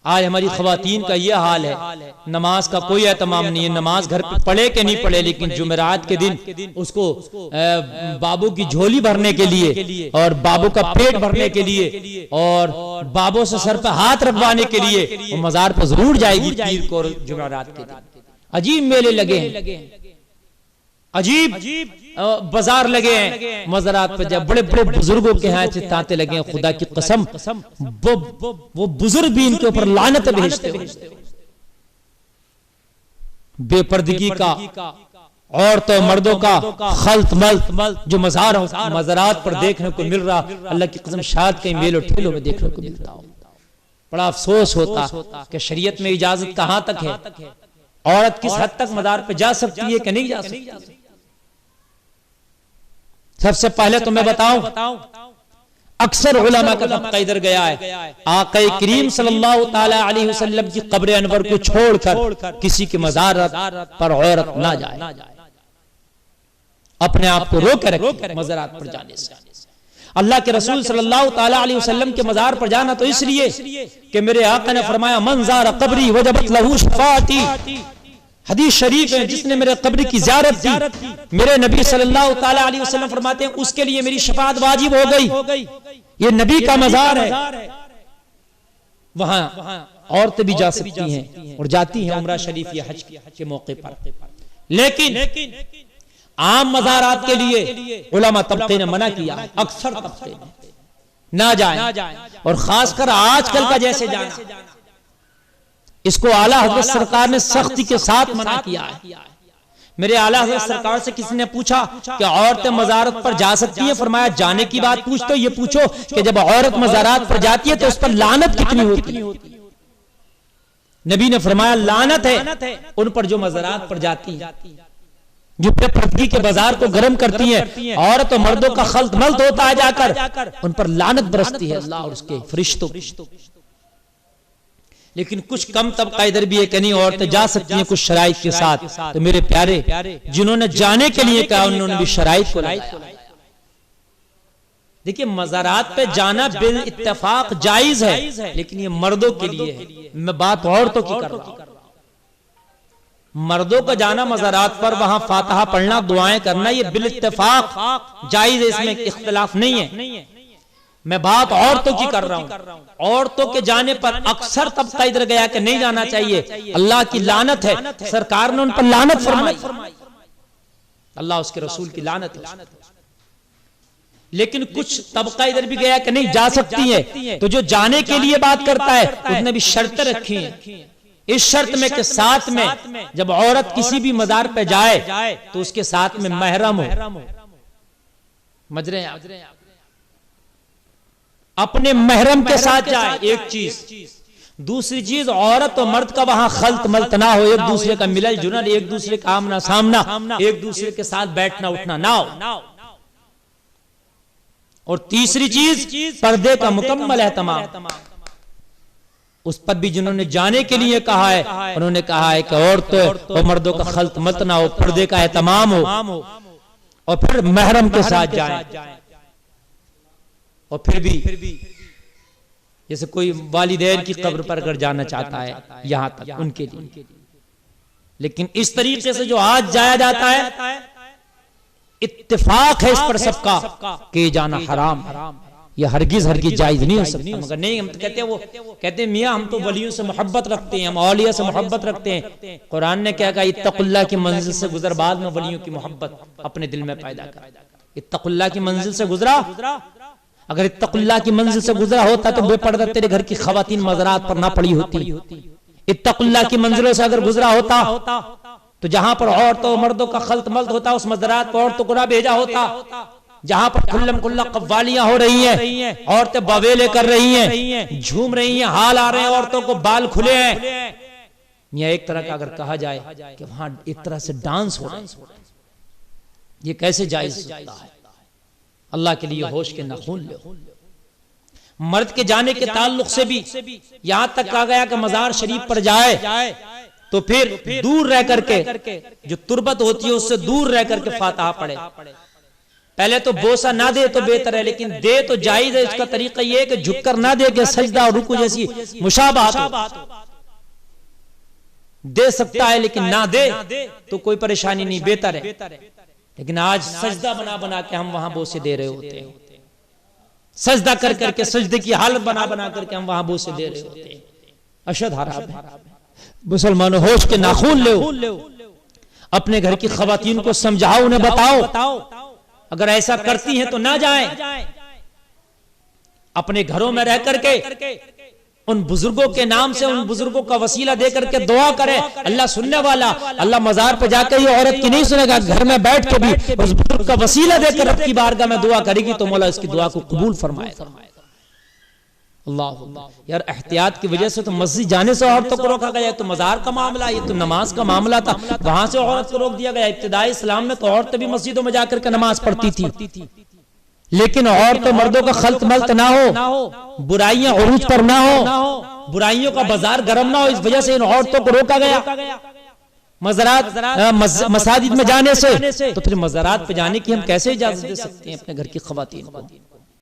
आज हमारी ख्वातीन का ये हाल है, नमाज का कोई एहतमाम नहीं है, नमाज घर पे पढ़े कि नहीं पढ़े, लेकिन जुमेरात के दिन उसको बाबू की झोली भरने के लिए और बाबू का पेट भरने के लिए और बाबू से सर पे हाथ रखवाने के लिए वो मजार पर जरूर जाएगी पीर को और जुमेरात के दिन। अजीब मेले लगे हैं, अजीब बाजार लगे हैं मज़ारात पर, जब बड़े बड़े बुजुर्गों के यहाँ तांते लगे हैं, खुदा की कसम वो बुजुर्ग भी इनके ऊपर लानत भेजते हैं। बेपर्दगी का औरतों मर्दों का खल्त मल्त जो मज़ारात पर देखने को मिल रहा, अल्लाह की कसम शायद कहीं मेलों ठेलों में देखने को मिलता हो। बड़ा अफसोस होता कि शरीयत में इजाजत कहां तक है, औरत किस हद तक मज़ार पे जा सकती है कि नहीं जा सकती। सबसे पहले तो मैं बताऊं, अक्सर उलमा का तबका इधर गया है, आक़ा करीम सल्लल्लाहु ताला अलैहि वसल्लम की कब्र अनवर को छोड़कर किसी के मज़ार पर औरत ना जाए, अपने आप को रोक रखे मज़ारात पर जाने से। अल्लाह के रसूल सल्लल्लाहु ताला अलैहि वसल्लम के मज़ार पर जाना तो इसलिए कि मेरे आका ने फरमाया मन ज़ारा क़ब्री वजबत लहू शफ़ाअती। हदीस शरीफ है, जिसने मेरे कब्र की ज़ियारत की, मेरे नबी सल्लल्लाहु ताला अलैहि वसल्लम फरमाते हैं उसके लिए मेरी शफाअत वाजिब हो गई। ये नबी का मज़ार है, वहां औरतें भी जा सकती हैं और जाती हैं उम्रा शरीफ या हज के मौके पर, लेकिन आम मज़ारात के लिए उलमा तबके ने मना किया, अक्सर तबके ने ना जाए, और खासकर आजकल का जैसे जाना, इसको आला हज़रत सरकार ने सख्ती के साथ मना किया है। मेरे आला हज़रत सरकार से किसी ने पूछा कि औरतें मज़ारत पर जा सकती हैं, फरमाया जाने की बात पूछ तो ये पूछो कि जब औरत मज़ारात पर जाती है तो उस पर लानत कितनी होती है। नबी ने फरमाया लानत है उन पर जो मज़ारात पर जाती है, जो बेपर्दगी के बाजार को गर्म करती है, औरत और मर्दों का खल्त मल्त होता है जाकर, उन पर लानत बरसती है अल्लाह और उसके फरिश्तों। लेकिन कुछ कम तबका इधर भी है कि नहीं औरतें जा सकती हैं कुछ शराइत के साथ। तो मेरे प्यारे, जिन्होंने जाने के लिए कहा उन्होंने भी शराइत को लगाया। देखिए मज़ारात पे जाना बिल इत्तेफाक जायज है, लेकिन ये मर्दों के लिए है, मैं बात औरतों की कर रहा हूं। मर्दों का जाना मज़ारात पर, वहां फातिहा पढ़ना, दुआएं करना, ये बिल इत्तेफाक जायज है, इसमें इख्तिलाफ नहीं है। मैं बात औरतों की कर रहा हूं। औरतों के जाने पर अक्सर तबका इधर गया कि नहीं जाना चाहिए, अल्लाह की लानत है, सरकार ने उन पर लानत फरमाई, अल्लाह उसके रसूल की लानत है। लेकिन कुछ तबका इधर भी गया कि नहीं जा सकती है, तो जो जाने के लिए बात करता है उसने भी शर्तें रखी हैं। इस शर्त में के साथ में जब औरत किसी भी मज़ार पे जाए तो उसके साथ में महरम हो, समझ रहे हैं, अपने महरम के साथ जाए, एक चीज। दूसरी चीज औरत और मर्द का वहां खल्त मल्त ना हो, एक दूसरे का मिलल जुलल, एक दूसरे का आमना सामना, एक दूसरे के साथ बैठना उठना ना हो। और तीसरी चीज पर्दे का मुकम्मल एहतमाम। उस पर भी जिन्होंने जाने के लिए कहा है उन्होंने कहा है कि औरतों और मर्दों का खल्त मल्त ना हो, पर्दे का एहतमाम हो, और फिर महरम के साथ जाए। और फिर भी जैसे कोई वालिदैन की कब्र पर अगर जाना चाहता है यहां तक उनके लिए, लेकिन इस तरीके से जो आज जाया जाता है इत्तेफाक है इस पर सबका कि जाना हराम, यह हरगिज जायज नहीं हो सकता। मगर नहीं, हम तो कहते हैं मियाँ हम तो वलियों से मोहब्बत रखते हैं, हम औलिया से मोहब्बत रखते हैं। कुरान ने क्या कहा, इत्तकुल्लाह की मंजिल से गुजर, बाद में वलियों की मोहब्बत अपने दिल में पैदा कर। इत्तकुल्लाह की मंजिल से गुजरा, अगर इत्तकुल्लाह की मंजिल से गुजरा होता तो बेपर्दा तेरे घर की खवातीन मज़ारात पर ना पड़ी होती। इत्तकुल्लाह की मंजिलों से अगर गुजरा होता तो जहां पर औरतों मर्दों का खल्त मल्त होता उस मज़ारात पर औरतों को ना भेजा होता। जहां पर खुल्लम खुल्ला कव्वालियां हो रही हैं, औरतें बवेले कर रही हैं, झूम रही हैं, हाल आ रहे हैं, औरतों को बाल खुले हैं, यह एक तरह का अगर कहा जाए कि वहां एक तरह से डांस हो रहा है, ये कैसे जायज होता है? अल्लाह के लिए होश के नाखून लो। मर्द के जाने के ताल्लुक से भी यहां तक कहा गया कि मज़ार शरीफ पर जाए तो फिर दूर रह करके जो तुरबत होती है उससे दूर रह करके फातिहा पढ़े। पहले तो बोसा ना दे तो बेहतर है, लेकिन दे तो जायज है। इसका तरीका यह है कि झुककर ना दे के सजदा और रुकू जैसी मुशाबाहत दे सकता है, लेकिन ना दे तो कोई परेशानी नहीं, बेहतर है। लेकिन आज सजदा बना बना के हम वहां बोसे दे रहे होते हैं, सजदा कर करके सजदे की हालत बना बना करके हम वहां बोसे दे रहे होते हैं। अशद हराम है। मुसलमानों होश के नाखून लो, अपने घर की खवातीन को समझाओ, उन्हें बताओ अगर ऐसा करती हैं तो ना जाएं। अपने घरों में रह करके उन बुजुर्गों के नाम से उन बुजुर्गों का वसीला दे करके दुआ करें। अल्लाह सुनने वाला, अल्लाह मजार पे जाकर ये औरत की नहीं सुनेगा, घर में बैठ के भी उस बुजुर्ग का वसीला देकर रब की बारगाह में दुआ करेगी तो मौला इसकी दुआ को कबूल फरमाएगा। अल्लाह यार, एहतियात की वजह से तो मस्जिद जाने से औरतों को रोका गया। तो मजार का मामला, ये तो नमाज का मामला था, वहां से औरत को रोक दिया गया। इब्तिदाई इस्लाम में तो औरतें भी मस्जिदों में जाकर के नमाज पढ़ती थी, लेकिन औरतों मर्दों का खल्त मल्त ना हो, बुराइयां उरूज पर ना हो, बुराइयों का बाजार गर्म ना हो, इस वजह से इन औरतों को रोका गया मसाजिद में जाने से। तो फिर मज़ारात पे जाने की हम कैसे इजाजत दे सकते हैं अपने घर की खवातीन को?